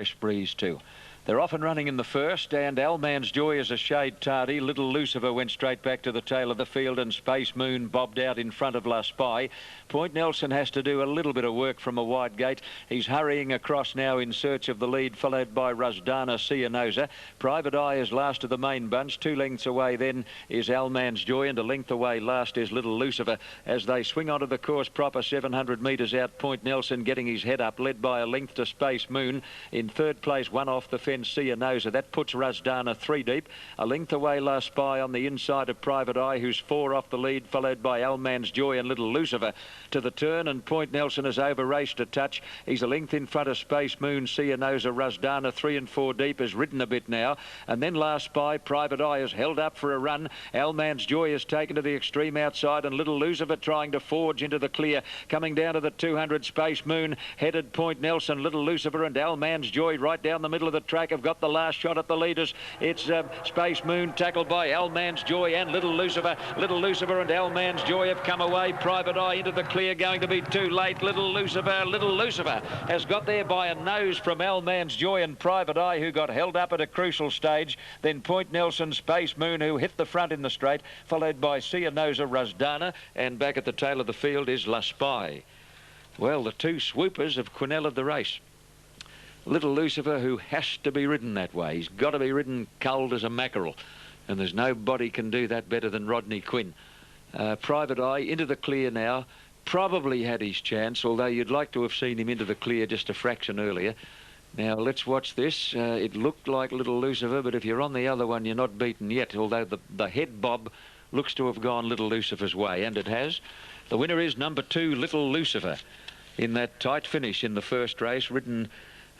fresh breeze too. They're off and running in the first, and Alman's Joy is a shade tardy. Little Lucifer went straight back to the tail of the field, and Space Moon bobbed out in front of La Spy. Point Nelson has to do a little bit of work from a wide gate. He's hurrying across now in search of the lead, followed by Razdana Cianosa. Private Eye is last of the main bunch. 2 lengths away then is Alman's Joy, and a length away last is Little Lucifer. As they swing onto the course proper, 700 metres out, Point Nelson getting his head up, led by a length to Space Moon. In third place, one off the fence, Cianosa. That puts Razdana 3 deep. A length away, La Spy on the inside of Private Eye, who's 4 off the lead, followed by Alman's Joy and Little Lucifer to the turn, and Point Nelson has over-raced a touch. He's a length in front of Space Moon. Cianosa, Razdana 3 and 4 deep, has ridden a bit now, and then La Spy. Private Eye is held up for a run. Alman's Joy is taken to the extreme outside, and Little Lucifer trying to forge into the clear. Coming down to the 200, Space Moon headed Point Nelson. Little Lucifer and Alman's Joy right down the middle of the track have got the last shot at the leaders. It's Space Moon tackled by Alman's Joy and Little Lucifer. Little Lucifer and Alman's Joy have come away. Private Eye into the clear, going to be too late. Little Lucifer has got there by a nose from Alman's Joy and Private Eye, who got held up at a crucial stage. Then Point Nelson, Space Moon, who hit the front in the straight, followed by Cianosa, Razdana, and back at the tail of the field is La Spy. Well, the 2 swoopers have Quinella the race. Little Lucifer, who has to be ridden that way. He's got to be ridden cold as a mackerel, and there's nobody can do that better than Rodney Quinn. Private Eye into the clear now. Probably had his chance, although you'd like to have seen him into the clear just a fraction earlier. Now, let's watch this. It looked like Little Lucifer, but if you're on the other one, you're not beaten yet, although the head bob looks to have gone Little Lucifer's way, and it has. The winner is number 2, Little Lucifer, in that tight finish in the first race, ridden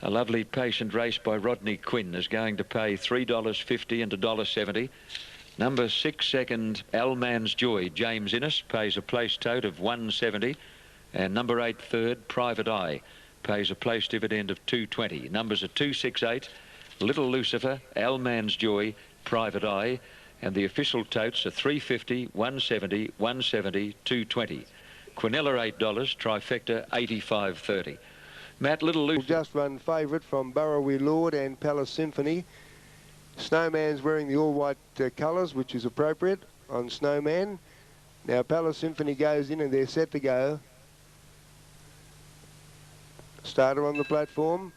a lovely patient race by Rodney Quinn, is going to pay $3.50 and $1.70. Number 6 second, Alman's Joy, James Innes, pays a place tote of $1.70. And number 8 third, Private Eye, pays a place dividend of $2.20. Numbers are 2, 6, 8, Little Lucifer, Alman's Joy, Private Eye, and the official totes are $3.50, $1.70, $1.70, $2.20. Quinella $8, trifecta $85.30. Matt, Little Lucifer just run favourite from Burrowy Lord and Palace Symphony. Snowman's wearing the all-white colours, which is appropriate on Snowman. Now Palace Symphony goes in and they're set to go. Starter on the platform.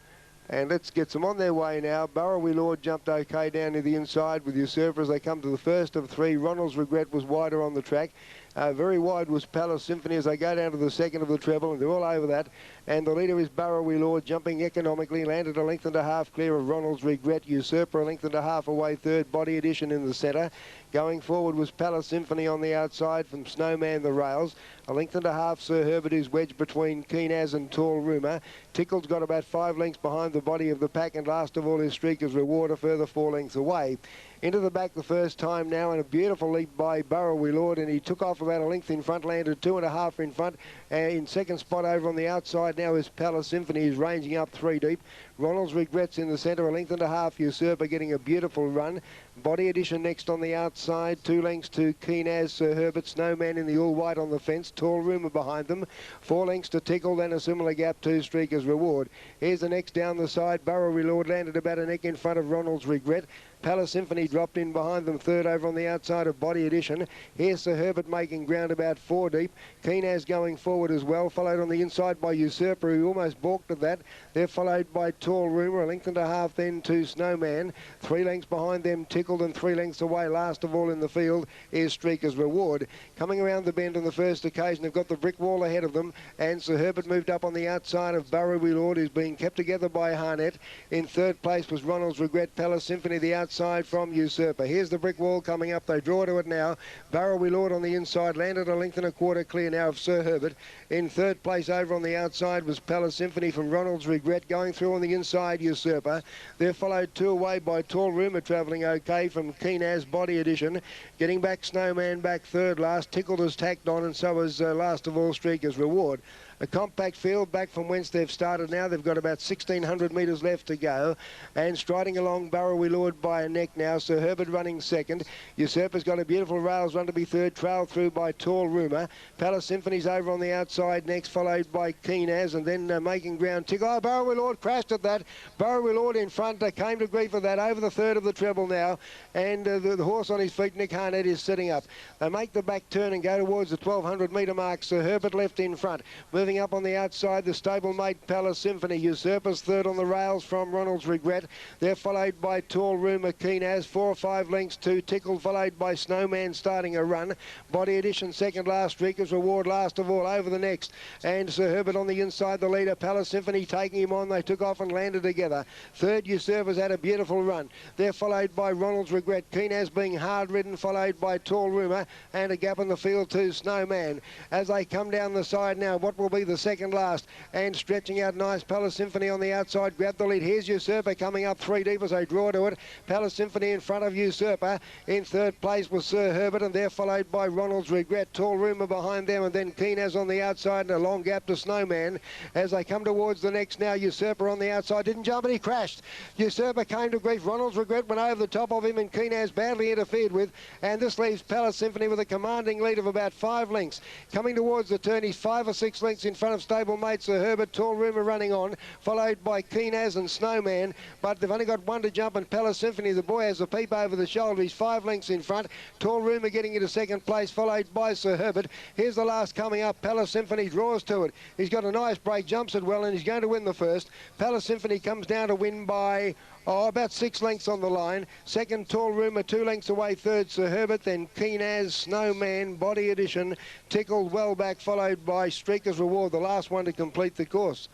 And let's get them on their way now. Burrowy Lord jumped okay down to the inside with Usurper as they come to the first of 3. Ronald's Regret was wider on the track. Very wide was Palace Symphony as they go down to the second of the treble, and they're all over that. And the leader is Burrowy Lord, jumping economically, landed a length and a half clear of Ronald's Regret. Usurper a length and a half away third, Body Edition in the centre. Going forward was Palace Symphony on the outside from Snowman the rails. A length and a half, Sir Herbert is wedged between Keen As and Tall Rumour. Tickled's got about 5 lengths behind the body of the pack, and last of all is Streaker's Reward, a further 4 lengths away. Into the back the first time now, and a beautiful leap by Burrowy Lord, and he took off about a length in front, landed 2.5 in front. In second spot over on the outside now is Palace Symphony, who's ranging up 3 deep. Ronald's Regrets in the centre, a length and a half. Usurper getting a beautiful run. Body Edition next on the outside, 2 lengths to Keen As, Sir Herbert. Snowman in the all-white on the fence. Tall Rumour behind them. 4 lengths to Tickle, then a similar gap to Streaker's Reward. Here's the next down the side. Burrowy Lord landed about a neck in front of Ronald's Regret. Palace Symphony dropped in behind them, third over on the outside of Body Edition. Here's Sir Herbert making ground about 4 deep. Keen As going forward as well, followed on the inside by Usurper, who almost balked at that. They're followed by Tall Rumour, a length and a half then to Snowman. 3 lengths behind them, Tickled, and 3 lengths away, last of all in the field, is Streaker's Reward. Coming around the bend on the first occasion, they've got the brick wall ahead of them, and Sir Herbert moved up on the outside of Burrowy Lord, who's being kept together by Harnett. In third place was Ronald's Regret. Palace Symphony the outside from Usurper. Here's the brick wall coming up. They draw to it now. Burrowy Lord on the inside, landed a length and a quarter clear now of Sir Herbert. In third place over on the outside was Palace Symphony from Ronald's Regret. Going through on the inside, Usurper. They're followed 2 away by Tall Rumour, travelling okay from Keen As, Body Edition. Getting back, Snowman back third last. Tickled has tacked on, and so is last of all Streaker's Reward. A compact field back from whence they've started now. They've got about 1,600 metres left to go. And striding along, Burrowy Lord by a neck now. Sir Herbert running second. Usurper's got a beautiful rails run to be third, trailed through by Tall Rumour. Palace Symphony's over on the outside next, followed by Keen As, and then making ground tick. Oh, Burrowy Lord crashed at that. Burrowy Lord in front, came to grief of that, over the third of the treble now, and the horse on his feet, Nick Harnett, is sitting up. They make the back turn and go towards the 1,200 metre mark. Sir Herbert left in front. Moving up on the outside, the stablemate Palace Symphony. Usurper's third on the rails from Ronald's Regret. They're followed by Tall Rumour, Keen As, 4 or 5 lengths to Tickle, followed by Snowman starting a run. Body Edition second last, Streaker's Reward last of all, over the next. And Sir Herbert on the inside, the leader, Palace Symphony taking him on. They took off and landed together. Third, Usurper's had a beautiful run. They're followed by Ronald's Regret. Keen As being hard ridden, followed by Tall Rumour, and a gap in the field to Snowman. As they come down the side now, what will be the second last? And stretching out nice, Palace Symphony on the outside, grab the lead. Here's Usurper coming up 3 deep as they draw to it. Palace Symphony in front of Usurper. In third place was Sir Herbert, and they're followed by Ronald's Regret. Tall Rumour behind them, and then Keen As on the outside, and a long gap to Snowman. As they come towards the next now, Usurper on the outside, didn't jump and he crashed. Usurper came to grief. Ronald's Regret went over the top of him, and Keen As badly interfered with, and this leaves Palace Symphony with a commanding lead of about 5 lengths. Coming towards the turn, he's 5 or 6 lengths in front of stablemate Sir Herbert. Tall Rumour running on, followed by Keen As and Snowman, but they've only got one to jump, and Palace Symphony, the boy, has a peep over the shoulder. He's 5 lengths in front. Tall Rumour getting into second place, followed by Sir Herbert. Here's the last coming up. Palace Symphony draws to it. He's got a nice break, jumps it well, and he's going to win the first. Palace Symphony comes down to win by about 6 lengths on the line. Second, Tall Rumour, 2 lengths away. Third, Sir Herbert. Then Keen As, Snowman, Body Edition, Tickled well back, followed by Streaker's Reward, the last one to complete the course.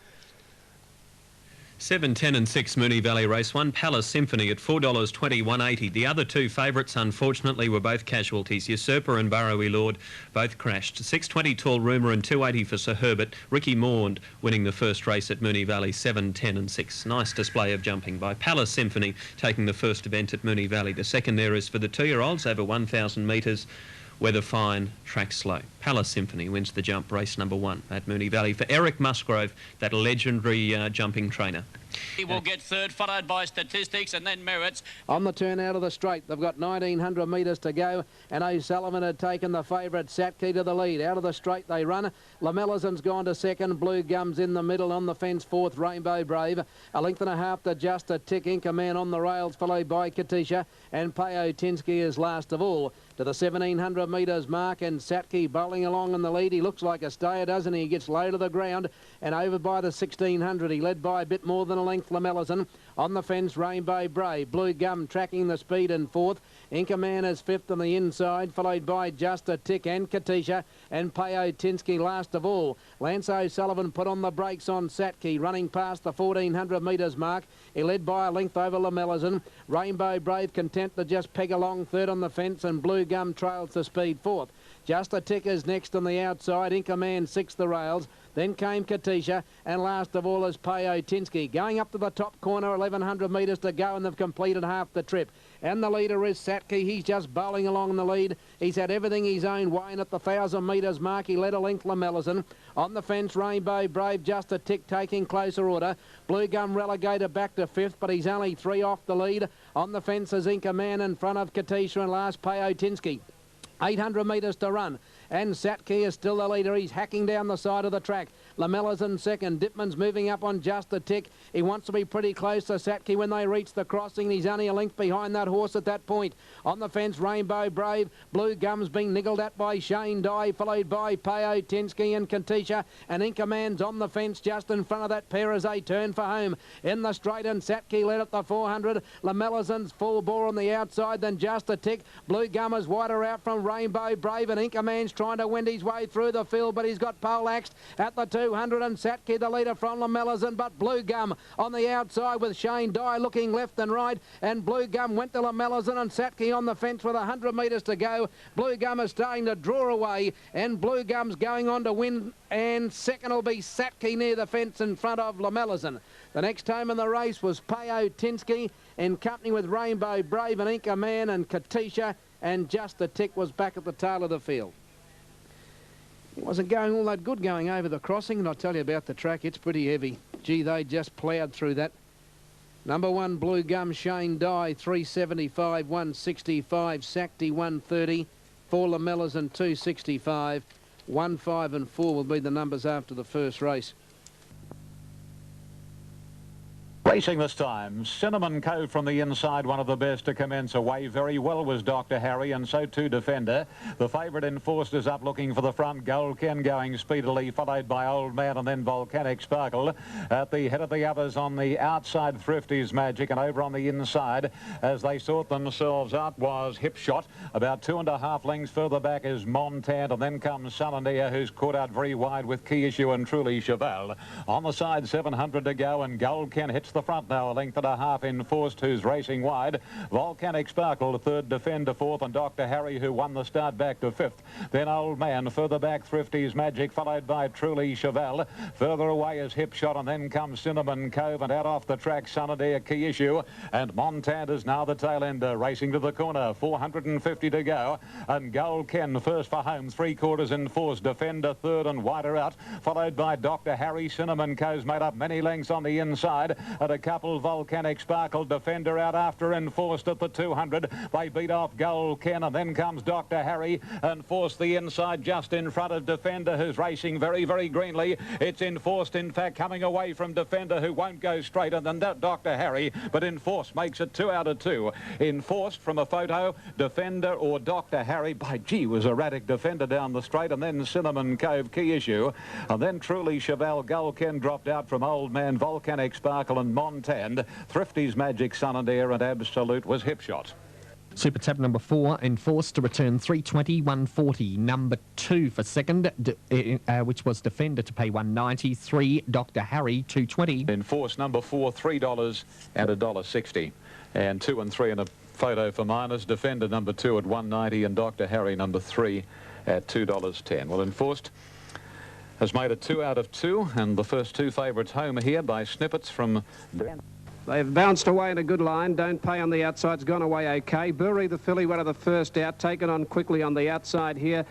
7, 10 and 6 Moonee Valley Race 1, Palace Symphony at $4.20, 180. The other two favourites, unfortunately, were both casualties. Usurper and Burrowy Lord both crashed. 6.20 Tall Rumour and 2.80 for Sir Herbert. Ricky Maund winning the first race at Moonee Valley, 7, 10 and 6. Nice display of jumping by Palace Symphony, taking the first event at Moonee Valley. The second there is for the 2-year-olds, over 1,000 metres. Weather fine, track slow. Palace Symphony wins the jump, race number 1 at Moonee Valley for Eric Musgrove, that legendary jumping trainer. He will get third, followed by Statistics and then Merits. On the turn out of the straight, they've got 1,900 metres to go, and O'Sullivan had taken the favourite Satke to the lead. Out of the straight they run. Lamellison's gone to second. Blue Gums in the middle. On the fence, fourth, Rainbow Brave. A length and a half to Just a Tick. Inca Man on the rails, followed by Katisha, and Payotinsky is last of all. To the 1,700 metres mark, and Satke bowling along in the lead. He looks like a stayer, doesn't he? He gets low to the ground, and over by the 1,600. He led by a bit more than a length, Lamellison. On the fence, Rainbow Brave. Blue Gum tracking the speed in fourth. Inca Man is fifth on the inside, followed by Just a Tick and Katisha, and Payotinsky last of all. Lance O'Sullivan put on the brakes on Satke, running past the 1,400 metres mark. He led by a length over Lamellison. Rainbow Brave content to just peg along third on the fence, and Blue Gum trails the speed fourth. Just a Tick is next on the outside. Inca Man sixth the rails. Then came Katisha, and last of all is Payotinsky. Going up to the top corner, 1,100 metres to go, and they've completed half the trip. And the leader is Satke. He's just bowling along in the lead. He's had everything his own way, and at the 1,000 metres mark, he led a length Lamellison. On the fence, Rainbow Brave, Just a Tick taking closer order. Blue Gum relegated back to fifth, but he's only 3 off the lead. On the fence is Inca Man in front of Katisha, and last Payotinsky. 800 metres to run, and Satke is still the leader. He's hacking down the side of the track. Lamella's in second. Dipman's moving up on Just a Tick. He wants to be pretty close to Satke when they reach the crossing. He's only a length behind that horse at that point. On the fence, Rainbow Brave. Blue Gum's being niggled at by Shane Dye, followed by Payotinsky and Katisha. And Inca Man's on the fence just in front of that pair as they turn for home. In the straight, and Satke led at the 400. Lamella's full bore on the outside, then Just a Tick. Blue Gum is wider out from Rainbow Brave, and Inca Man's trying to wend his way through the field, but he's got poleaxed at the 200, and Satke the leader from Lamellison, but Blue Gum on the outside with Shane Dye looking left and right, and Blue Gum went to Lamellison, and Satke on the fence with 100 metres to go. Blue Gum is starting to draw away, and Blue Gum's going on to win, and second will be Satke near the fence in front of Lamellison. The next home in the race was Payotinsky in company with Rainbow Brave and Inca Man and Katisha, and Just a Tick was back at the tail of the field. Wasn't going all that good going over the crossing, and I'll tell you about the track, it's pretty heavy. Gee, they just ploughed through that. Number 1, Blue Gum, Shane Dye, 375, 165, Sacti 130, 4 Lamellas and 265. 1, 5 and 4 will be the numbers after the first race. Racing this time, Cinnamon Cove from the inside, one of the best to commence away. Very well was Dr. Harry, and so too Defender. The favourite Enforced is up looking for the front. Gold Ken going speedily, followed by Old Man and then Volcanic Sparkle. At the head of the others on the outside, Thrifty's Magic, and over on the inside, as they sort themselves out, was Hipshot. About 2.5 lengths further back is Montant, and then comes Sunaneer, who's caught out very wide with Key Issue and Truly Cheval. On the side, 700 to go, and Gold Ken hits the front now, a length and a half. Enforced, who's racing wide. Volcanic Sparkle, third. Defender, fourth, and Dr. Harry, who won the start, back to fifth. Then Old Man, further back, Thrifty's Magic, followed by Truly Cheval. Further away is Hipshot, and then comes Cinnamon Cove, and out off the track, Sunaneer, Key Issue, and Montant is now the tail ender, racing to the corner. 450 to go, and Gold Ken first for home, 3/4 Enforced. Defender third and wider out, followed by Dr. Harry. Cinnamon Cove's made up many lengths on the inside, and a couple. Volcanic Sparkle. Defender out after Enforced at the 200. They beat off Gold Ken, and then comes Dr. Harry. Enforced the inside just in front of Defender, who's racing very, very greenly. It's Enforced, in fact, coming away from Defender, who won't go straighter than Dr. Harry, but Enforced makes it 2 out of 2. Enforced from a photo, Defender or Dr. Harry. By gee, was erratic. Defender down the straight, and then Cinnamon Cove, Key Issue, and then Truly Cheval. Gold Ken dropped out from Old Man. Volcanic Sparkle and Montant. Thrifty's Magic, Sunaneer, and Absolute was Hipshot. Super Tab number 4, Enforced to return 320, 140. Number 2 for second, which was Defender, to pay 190. 3, Dr. Harry, 220. Enforced number 4, $3 and $1.60. And 2 and 3 in a photo for minors. Defender number 2 at 190, and Dr. Harry number 3 at $2.10. Well, Enforced has made it 2 out of 2, and the first 2 favourites home here by snippets from... They've bounced away in a good line. Don't Pay on the outside's gone away okay. Burry, the filly, one of the first out, taken on quickly on the outside here,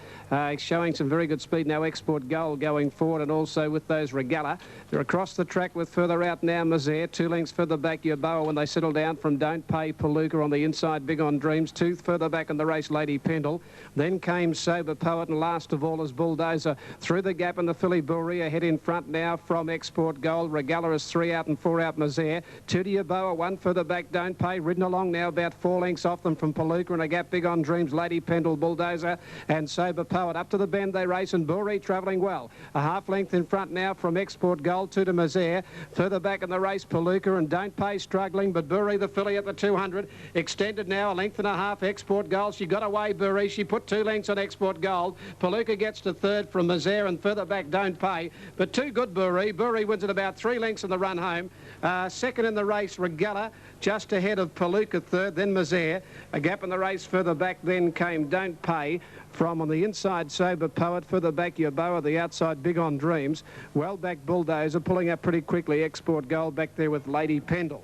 showing some very good speed now. Export Gold going forward, and also with those Regala. They're across the track with further out now Mazaire. 2 lengths further back Yaboa when they settle down from Don't Pay. Palooka on the inside, Big on Dreams. 2 further back in the race, Lady Pendle. Then came Sober Poet, and last of all is Bulldozer. Through the gap in the filly, Burry ahead in front now from Export Gold. Regala is 3 out and 4 out Mazaire. 2 to Yaboa, 1 further back, Don't Pay. Ridden along now about 4 lengths off them from Palooka, and a gap Big on Dreams, Lady Pendle, Bulldozer, and Sober Poet. Up to the bend they race, and Burry travelling well. A half length in front now from Export Gold, 2 to Mazaire. Further back in the race, Palooka and Don't Pay struggling, but Burry, the filly, at the 200. Extended now, a length and a half, Export Gold. She got away, Burry. She put 2 lengths on Export Gold. Palooka gets to third from Mazaire, and further back, Don't Pay. But 2 good, Burry. Burry wins at about 3 lengths in the run home. Second in the race, Regala, just ahead of Palooka third, then Mazaire. A gap in the race further back, then came Don't Pay. From on the inside, Sober Poet. Further back, Yaboa, the outside, Big on Dreams. Well back, Bulldozer, pulling up pretty quickly. Export Gold back there with Lady Pendle.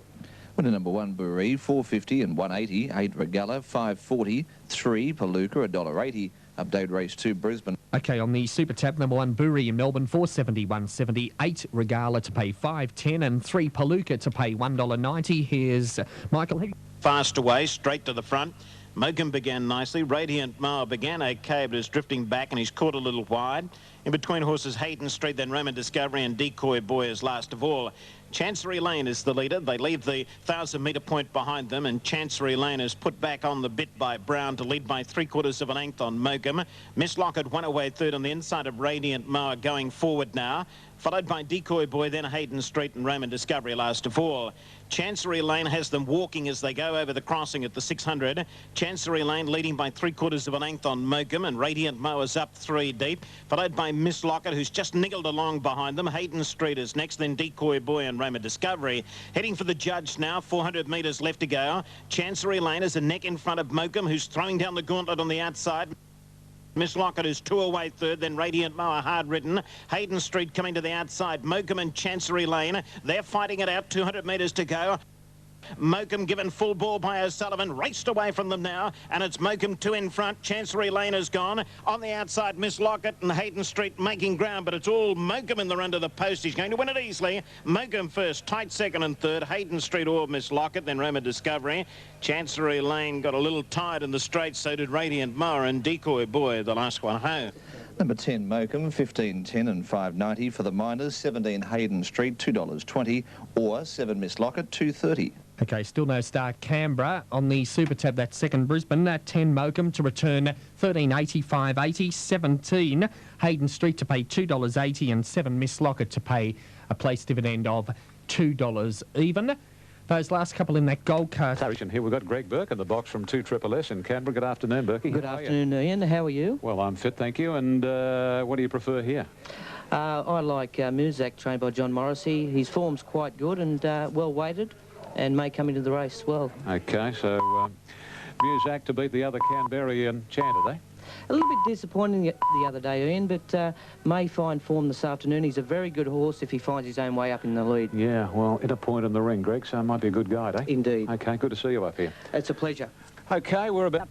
Winner number 1, Burry, 450 and 180. 8, Regala, 540. 3, Palooka, $1.80. Update race 2, Brisbane. Okay, on the Super Tab, number 1, Burry in Melbourne, 470, 170. 8, Regala to pay 5.10, and 3, Palooka to pay $1.90. Here's Michael. Fast away, straight to the front. Mokum began nicely. Radiant Mile began okay, but is drifting back, and he's caught a little wide. In between horses, Hayden Street, then Roman Discovery, and Decoy Boy is last of all. Chancery Lane is the leader. They leave the 1,000-metre point behind them, and Chancery Lane is put back on the bit by Brown to lead by 3/4 of an length on Mokum. Miss Lockett went away third on the inside of Radiant Mile, going forward now, followed by Decoy Boy, then Hayden Street and Roman Discovery last of all. Chancery Lane has them walking as they go over the crossing at the 600. Chancery Lane leading by 3/4 of a length on Mokum, and Radiant Mo is up 3 deep, followed by Miss Lockett, who's just niggled along behind them. Hayden Street is next, then Decoy Boy and Roman Discovery. Heading for the judge now, 400 metres left to go. Chancery Lane is a neck in front of Mokum, who's throwing down the gauntlet on the outside. Miss Lockett is 2 away third, then Radiant Mower hard ridden. Hayden Street coming to the outside. Mokum and Chancery Lane, they're fighting it out, 200 metres to go. Mokum given full ball by O'Sullivan, raced away from them now, and it's Mokum 2 in front. Chancery Lane is gone. On the outside, Miss Lockett and Hayden Street making ground, but it's all Mokum in the run to the post. He's going to win it easily. Mokum first, tight second and third. Hayden Street or Miss Lockett, then Roma Discovery. Chancery Lane got a little tired in the straight, so did Radiant Ma, and Decoy Boy, the last one home. Number 10, Mokum, 15.10 and 5.90 for the Miners. 17, Hayden Street, $2.20, or 7, Miss Lockett, $2.30. Okay, still no star Canberra. On the Super Tab, that's second Brisbane. 10 Mokum to return 13.80, 5.80, 17 Hayden Street to pay $2.80, and 7 Miss Lockett to pay a place dividend of $2 even. Those last couple in that gold card. And here we've got Greg Burke in the box from 2 Triple S in Canberra. Good afternoon, Burkie. Good afternoon, Ian. How are you? Well, I'm fit, thank you. And what do you prefer here? I like Muzak, trained by John Morrissey. His form's quite good and well weighted, and may come into the race well. Okay, so Muzak to beat the other Canberrian Chanted, eh? A little bit disappointing the other day, Ian, but may find form this afternoon. He's a very good horse if he finds his own way up in the lead. Yeah, well, at a point in the ring, Greg, so might be a good guide, eh? Indeed. Okay, good to see you up here. It's a pleasure. Okay, we're about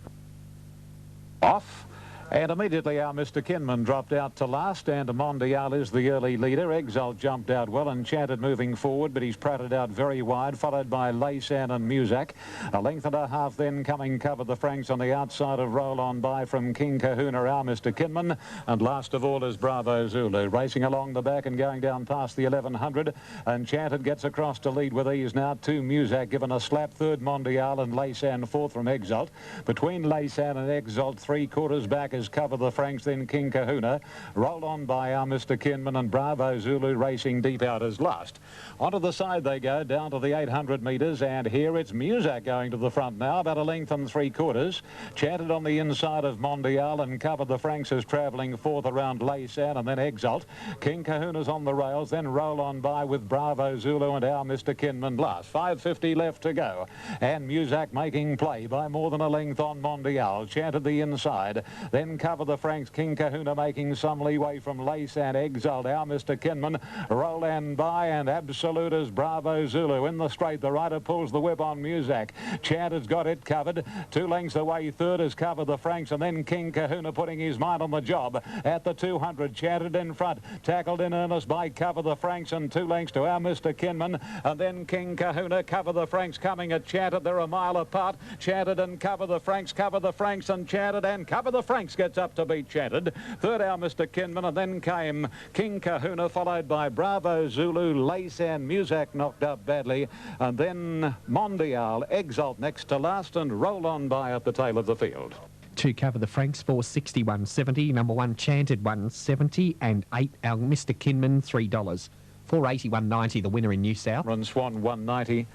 off. And immediately our Mr. Kinman dropped out to last, and Mondial is the early leader. Exalt jumped out well, Enchanted moving forward, but he's prated out very wide, followed by Laysan and Muzak. A length and a half then coming Cover the Franks on the outside of Roll On By from King Kahuna, our Mr. Kinman. And last of all is Bravo Zulu, racing along the back and going down past the 1100. Enchanted gets across to lead with ease now. 2 Muzak given a slap, third Mondial, and Laysan fourth from Exalt. Between Laysan and Exalt, 3/4 back is Cover the Franks, then King Kahuna. Roll On By our Mr. Kinman, and Bravo Zulu racing deep out as last. Onto the side they go, down to the 800 metres, and here it's Muzak going to the front now, about a length and 3/4. Chanted on the inside of Mondial, and Cover the Franks is travelling fourth around Laysan, and then Exalt. King Kahuna's on the rails, then Roll On By with Bravo Zulu and our Mr. Kinman last. 5:50 left to go, and Muzak making play by more than a length on Mondial. Chanted the inside, then Cover the Franks, King Kahuna making some leeway from Laysan, Exalt, our Mr. Kinman. Roll On By and Absolute as Bravo Zulu. In the straight, the rider pulls the whip on Muzak. Chanted's got it covered. 2 lengths away, third is Cover the Franks, and then King Kahuna putting his mind on the job at the 200. Chanted in front, tackled in earnest by Cover the Franks, and 2 lengths to our Mr. Kinman, and then King Kahuna. Cover the Franks coming at Chanted. They're a mile apart. Chanted and Cover the Franks and Chanted, and Cover the Franks gets up to beat Chanted. Third, our Mr. Kinman, and then came King Kahuna, followed by Bravo Zulu, Laysan, Muzak knocked up badly, and then Mondial, Exalt next to last, and Roll On By at the tail of the field. 2 Cover the Franks, 4.60, 170. Number 1 Chanted, 170, and 8 our Mr. Kinman, $3. 4.80, 190, the winner in New South. Run Swan, 190.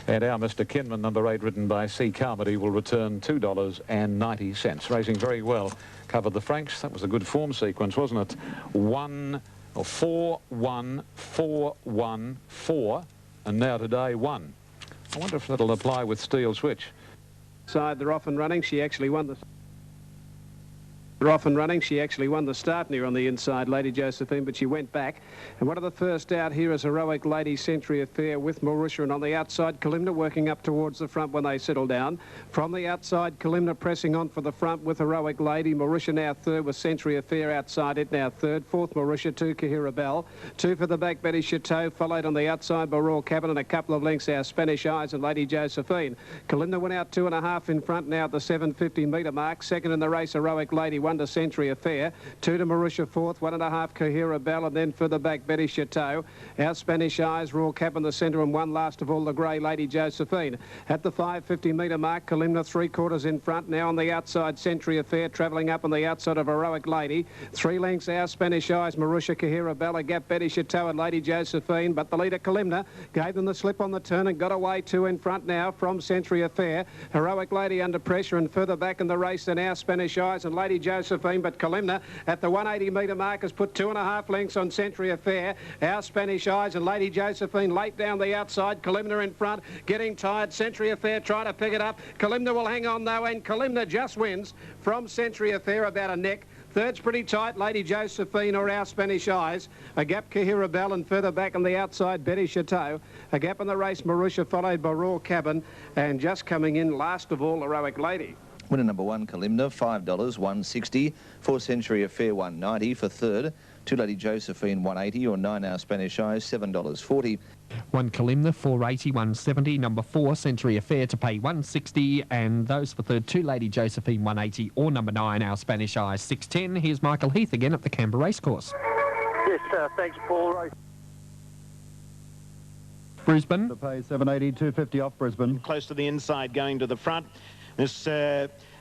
And our Mr. Kinman, number 8, ridden by C. Carmody, will return $2.90. Racing very well. Cover the Franks. That was a good form sequence, wasn't it? 1, 4, 1, 4, 1, 4, and now today 1. I wonder if that'll apply with Steel Switch. Side, they're off and running. She actually won the... They're off and running. She actually won the start near on the inside, Lady Josephine, but she went back. And one of the first out here is Heroic Lady Century Affair with Marusha, and on the outside, Kalimna working up towards the front when they settle down. From the outside, Kalimna pressing on for the front with Heroic Lady. Marusha now third with Century Affair outside it, now third. Fourth, Marusha, 2, Kahira Bell. 2 for the back, Betty Chateau, followed on the outside by Royal Cabin, and a couple of lengths, our Spanish Eyes and Lady Josephine. Kalimna went out 2.5 in front now at the 750 metre mark. Second in the race, Heroic Lady, 1 to Century Affair, 2 to Marusha fourth, 1.5 Kahira Bell, and then further back Betty Chateau. Our Spanish Eyes, Royal Cap in the centre, and 1 last of all the grey Lady Josephine. At the 550 metre mark, Kalimna 3/4 in front. Now on the outside, Century Affair travelling up on the outside of Heroic Lady. 3 lengths, Our Spanish Eyes, Marusha, Kahira Bell, a gap Betty Chateau and Lady Josephine, but the leader Kalimna gave them the slip on the turn and got away 2 in front now from Century Affair. Heroic Lady under pressure, and further back in the race than Our Spanish Eyes and Lady Josephine, but Kalimna at the 180 metre mark has put 2.5 lengths on Century Affair. Our Spanish Eyes and Lady Josephine late down the outside. Kalimna in front, getting tired. Century Affair trying to pick it up. Kalimna will hang on though, and Kalimna just wins from Century Affair about a neck. Third's pretty tight, Lady Josephine or Our Spanish Eyes. A gap, Kahira Bell, and further back on the outside, Betty Chateau. A gap in the race, Marusha, followed by Raw Cabin. And just coming in, last of all, Heroic Lady. Winner number 1, Kalimna, $5, $1.60. 4 Century Affair, $1.90 for third. 2 Lady Josephine, $1.80, or 9 Our Spanish Eyes, $7.40. 1 Kalimna, $4.80, $1.70. Number 4 Century Affair to pay $1.60, and those for third, 2 Lady Josephine, $1.80, or number 9 Our Spanish Eyes, $6.10. Here's Michael Heath again at the Canberra Racecourse. Yes, thanks, Paul. Brisbane. To pay $7.80, $2.50 off Brisbane. Close to the inside, going to the front. This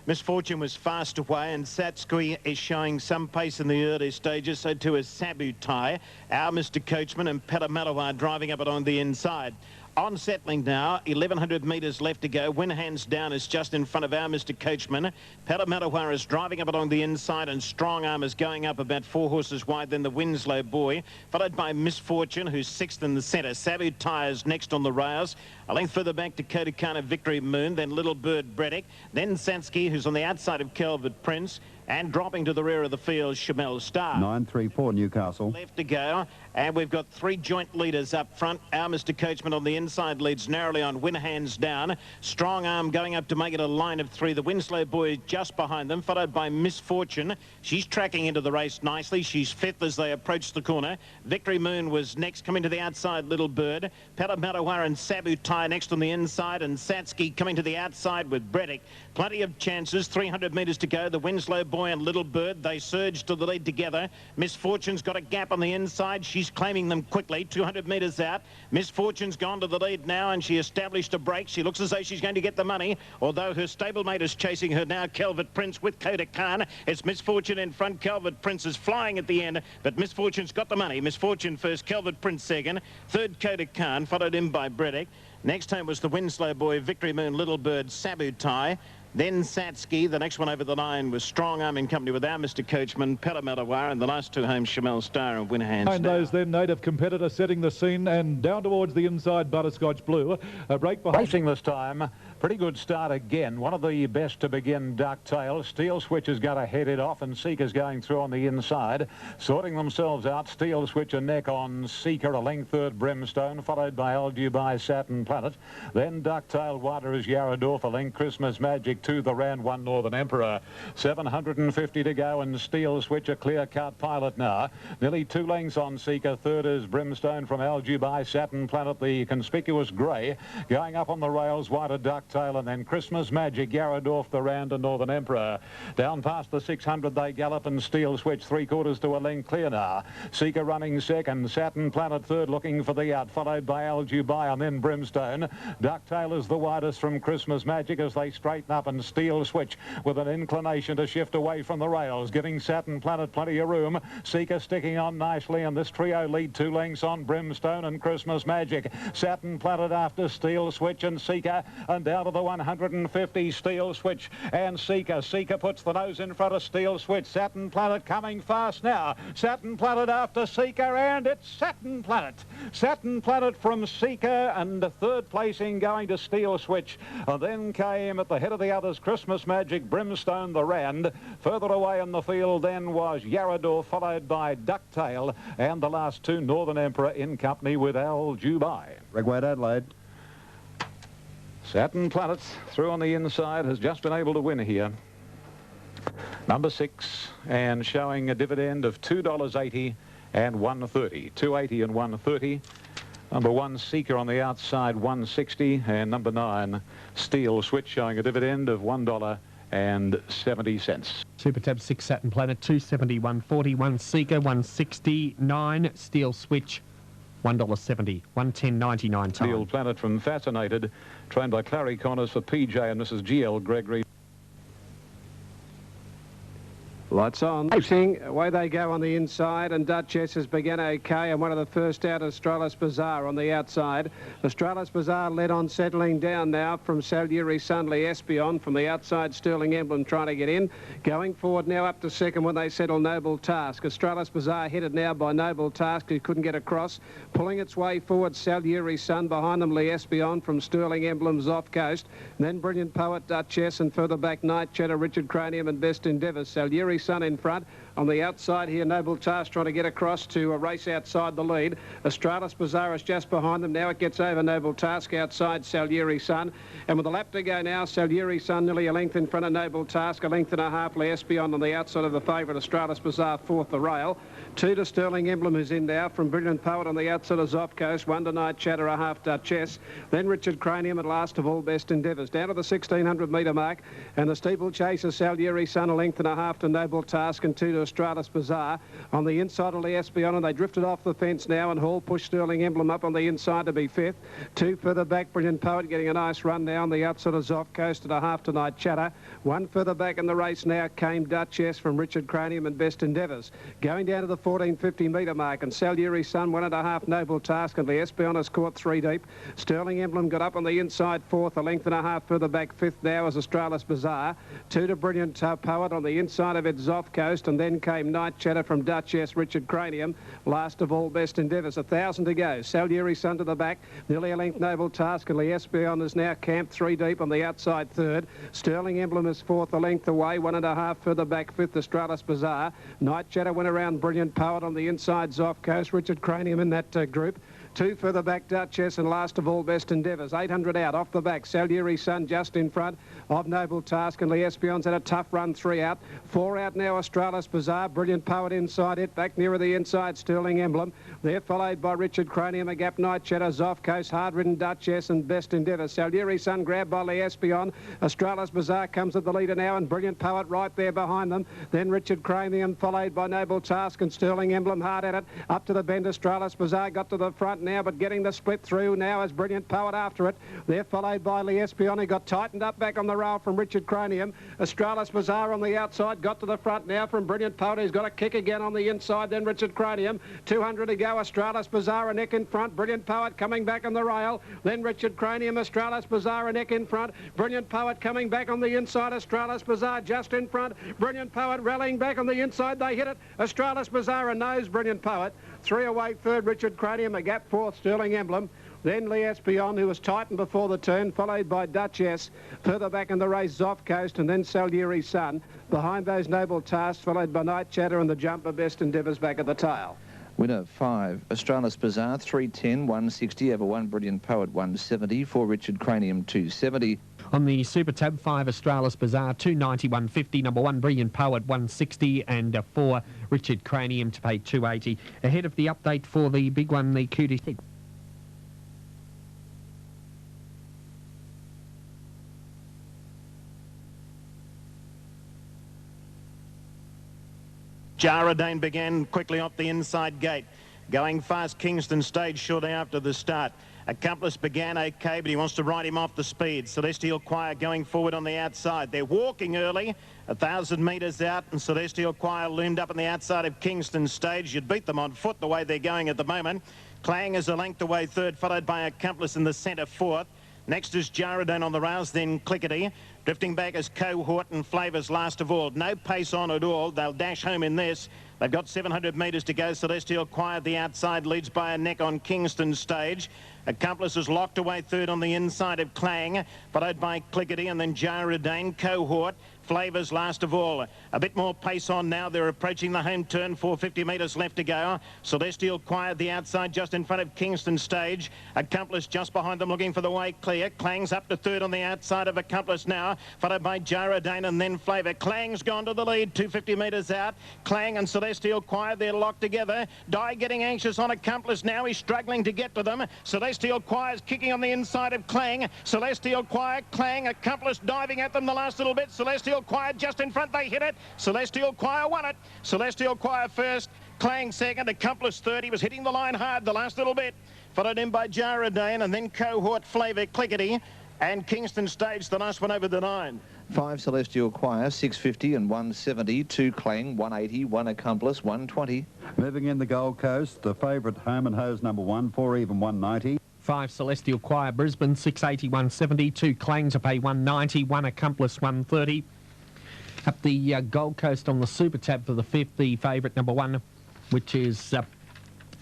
Misfortune was fast away, and Satsuki is showing some pace in the early stages. So too is Sabutai. Our Mr. Coachman and Petamalawa driving up it on the inside. On settling now, 1,100 metres left to go. Win Hands Down is just in front of Our Mr. Coachman. Petamalawa is driving up it on the inside, and Strong Arm is going up about 4 horses wide. Then the Winslow Boy, followed by Misfortune, who's 6th in the centre. Sabutai is next on the rails. A length further back to Kodakana Victory Moon, then Little Bird Braddock, then Sansky, who's on the outside of Calvert Prince, and dropping to the rear of the field, Chamel Star. 934 Newcastle. Left to go, and we've got 3 joint leaders up front. Our Mr. Coachman on the inside leads narrowly on Win Hands Down. Strong Arm going up to make it a line of 3. The Winslow Boy just behind them, followed by Misfortune. She's tracking into the race nicely. She's 5th as they approach the corner. Victory Moon was next, coming to the outside, Little Bird. Petamalawa and Sabutai next on the inside, and Satsuki coming to the outside with Braddock. Plenty of chances, 300 metres to go. The Winslow Boy and Little Bird, they surge to the lead together. Misfortune's got a gap on the inside. She's claiming them quickly, 200 metres out. Misfortune's gone to the lead now, and she established a break. She looks as though she's going to get the money, although her stablemate is chasing her now, Calvert Prince with Koda Khan. It's Misfortune in front. Calvert Prince is flying at the end, but Misfortune's got the money. Misfortune first, Calvert Prince second. Third, Koda Khan, followed in by Braddock. Next home was the Winslow Boy, Victory Moon, Little Bird, Sabutai. Then Satsuki. The next one over the line was Strong Arm in company with Our Mr. Coachman, Petamalawa, and the last 2 homes, Chamel Star and Win Hands Down. And those then native competitor setting the scene, and down towards the inside, Butterscotch Blue. A break behind. Racing this time. Pretty good start again. One of the best to begin, Ducktail. Steel Switch is going to head it off, and Seeker's going through on the inside. Sorting themselves out, Steel Switch a neck on Seeker, a length third, Brimstone, followed by Al Dubai, Saturn Planet. Then Ducktail, wider is Yaradorf, a length, Christmas Magic, 2 the Rand, 1 Northern Emperor. 750 to go, and Steel Switch a clear-cut pilot now. Nearly 2 lengths on Seeker. Third is Brimstone from Al Dubai, Saturn Planet, the conspicuous grey. Going up on the rails, wider Ducktail, and then Christmas Magic, Yaradorf, the Rand, and Northern Emperor. Down past the 600 they gallop, and Steel Switch 3/4 to a length clear now. Seeker running second, Saturn Planet third, looking for the out, followed by Al Dubai and then Brimstone. Ducktail is the widest from Christmas Magic as they straighten up, and Steel Switch with an inclination to shift away from the rails, giving Saturn Planet plenty of room. Seeker sticking on nicely, and this trio lead 2 lengths on Brimstone and Christmas Magic. Saturn Planet after Steel Switch and Seeker, and down to the 150, Steel Switch and Seeker. Seeker puts the nose in front of Steel Switch. Saturn Planet coming fast now. Saturn Planet after Seeker, and it's Saturn Planet. Saturn Planet from Seeker, and the 3rd placing going to Steel Switch. And then came at the head of the others Christmas Magic, Brimstone, the Rand. Further away in the field then was Yarador, followed by Ducktail, and the last 2 Northern Emperor in company with Al Dubai. Regway Adelaide. Saturn Planet through on the inside has just been able to win here. Number 6, and showing a dividend of $2.80 and $1.30. $2.80 and $1.30. Number 1, Seeker on the outside, $1.60, and number 9, Steel Switch, showing a dividend of $1.70. Super Tab 6 Saturn Planet, $2.70, $1.40, 1 Seeker, $1.60, 9 Steel Switch, $1.70, $1.10.99 time. Steel Planet from Fascinated, trained by Clary Connors for PJ and Mrs. G.L. Gregory. Lights on. Racing, away they go on the inside, and Duchess has begun okay, and one of the first out, Australis Bazaar on the outside. Australis Bazaar led on, settling down now from Salieri Sunley Espion from the outside. Sterling Emblem trying to get in. Going forward now up to second when they settle Noble Task. Australis Bazaar headed now by Noble Task, who couldn't get across. Pulling its way forward, Salieri Sun. Behind them, Lee Espion from Sterling Emblem's off coast. And then Brilliant Poet, Duchess, and further back Night Chatter, Richard Cranium, and Best Endeavour. Salieri Sun in front. On the outside here, Noble Task trying to get across to a race outside the lead. Australis Bazaar is just behind them. Now it gets over Noble Task outside Salieri Sun. And with a lap to go now, Salieri Sun nearly a length in front of Noble Task, a length and a half L'Espion on the outside of the favourite Australis Bazaar, fourth the rail. 2 to Sterling Emblem, who's in now from Brilliant Poet on the outside of Zoff Coast. 1 to Night Chatter, a half Duchess. Then Richard Cranium, and last of all Best Endeavours. Down to the 1600 metre mark, and the steeplechase is Salieri Sun, a length and a half to Noble Task and 2 to Australis Bazaar. On the inside of L'Espion, and they drifted off the fence now, and Hall pushed Sterling Emblem up on the inside to be fifth. 2 further back, Brilliant Poet getting a nice run now on the outside of Zoff Coast and a half to Night Chatter. 1 further back in the race now came Duchess from Richard Cranium and Best Endeavours. Going down to the 1450 metre mark, and Salieri Sun 1.5 Noble Task, and L'Espion has caught 3 deep. Sterling Emblem got up on the inside fourth, a length and a half further back fifth now as Australis Bazaar. 2 to Brilliant Poet on the inside of it, Zoff Coast, and then came Night Chatter from Duchess, Richard Cranium. Last of all, Best Endeavours. 1,000 to go. Salieri Sun to the back, nearly a length Noble Task, and L'Espion is now camped 3 deep on the outside third. Sterling Emblem is fourth, a length away, 1.5 further back fifth, Australis Bazaar. Night Chatter went around Brilliant Poet on the inside, Zoff Coast, Richard Cranium in that group. 2 further back, Duchess, and last of all, Best Endeavours. 800 out, off the back, Salieri Sun just in front of Noble Task, and L'Espion's had a tough run, 3 out. 4 out now, Australis Bazaar, Brilliant Poet inside it, back nearer the inside, Sterling Emblem. They're followed by Richard Cranium, a gap, Night Chatter, Zoff Coast, hard-ridden Duchess, and Best Endeavours. Salieri Sun grabbed by L'Espion. Australis Bazaar comes at the leader now, and Brilliant Poet right there behind them. Then Richard Cranium, followed by Noble Task, and Sterling Emblem hard at it. Up to the bend, Australis Bazaar got to the front now, but getting the split through now as Brilliant Poet after it. They're followed by L'Espion, who got tightened up back on the rail from Richard Cranium. Australis Bazaar on the outside, got to the front now from Brilliant Poet, who's got a kick again on the inside, then Richard Cranium. 200 to go, Australis Bazaar a neck in front, Brilliant Poet coming back on the rail, then Richard Cranium, Australis Bazaar a neck in front, Brilliant Poet coming back on the inside, Australis Bazaar just in front, Brilliant Poet rallying back on the inside, they hit it, Australis Bazaar a nose, Brilliant Poet. 3 away third, Richard Cranium, a gap fourth, Sterling Emblem. Then L'Espion, who was tightened before the turn, followed by Duchess. Further back in the race, Zoff Coast, and then Salieri Sun. Behind those, Noble Tasks, followed by Night Chatter, and the jumper Best Endeavours back at the tail. Winner 5, Australis Bazaar, 310, 160, over 1 Brilliant Poet, 170, 4 Richard Cranium, 270. On the Super Tab, 5 Australis Bazaar, 290, 150, number 1 Brilliant Poet, 160, and 4 Richard Cranium to pay 280. Ahead of the update for the big one, the QTC. Jaradane began quickly off the inside gate. Going fast, Kingston Stage shortly after the start. Accomplice began okay, but he wants to ride him off the speed. Celestial Choir going forward on the outside. They're walking early, 1,000 metres out, and Celestial Choir loomed up on the outside of Kingston Stage. You'd beat them on foot the way they're going at the moment. Clang is a length away third, followed by Accomplice in the centre fourth. Next is Jaradane on the rails, then Clickety. Drifting back is Cohort and Flavours last of all. No pace on at all. They'll dash home in this. They've got 700 metres to go. Celestial Choir the outside leads by a neck on Kingston Stage. Accomplice is locked away third on the inside of Clang, followed by Clickety and then Jaradane. Cohort, Flavours last of all. A bit more pace on now. They're approaching the home turn. 450 metres left to go. Celestial Choir the outside just in front of Kingston Stage. Accomplice just behind them looking for the way clear. Clang's up to third on the outside of Accomplice now, followed by Jaradane and then Flavour. Clang's gone to the lead, 250 metres out. Clang and Celestial Choir, they're locked together. Dye getting anxious on Accomplice now. He's struggling to get to them. Celestial Choir's kicking on the inside of Clang. Celestial Choir, Clang, Accomplice diving at them the last little bit. Celestial Choir just in front, they hit it. Celestial Choir won it. Celestial Choir first, Clang second, Accomplice third. He was hitting the line hard the last little bit. Followed in by Jaradane and then Cohort, Flavour, Clickety. And Kingston Stage, the last one over the 9. 5 Celestial Choir, 650 and 170. 2 Clang, 180. 1 Accomplice, 120. Moving in the Gold Coast, the favourite Home and Hose number 1, 4 even, 190. 5 Celestial Choir, Brisbane, 680, 170. 2 Clang to pay 190. 1 Accomplice, 130. Up the Gold Coast on the Super Tab for the 5th, the favourite number 1, which is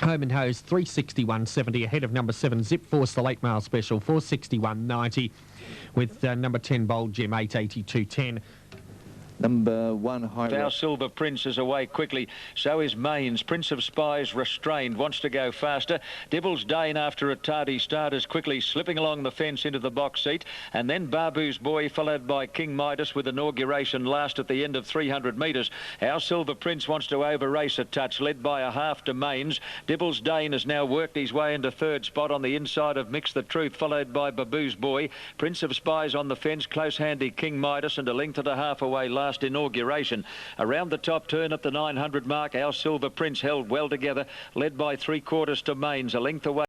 Home and Hose, 360, 170, ahead of number 7 Zip Force, the late mail special, 460, 190, with number 10 Bold Gem, 880, 210. Number 1, High Our Rock. Silver Prince is away quickly. So is Mains. Prince of Spies restrained, wants to go faster. Devil's Dane, after a tardy start, is quickly slipping along the fence into the box seat. And then Babu's Boy, followed by King Midas with inauguration last at the end of 300 metres. Our Silver Prince wants to over-race a touch, led by a half to Mains. Devil's Dane has now worked his way into third spot on the inside of Mix the Truth, followed by Babu's Boy. Prince of Spies on the fence, close handy King Midas, and a length and a half away last inauguration. Around the top turn at the 900 mark, Our Silver Prince held well together, led by 3/4 to Mains, a length away.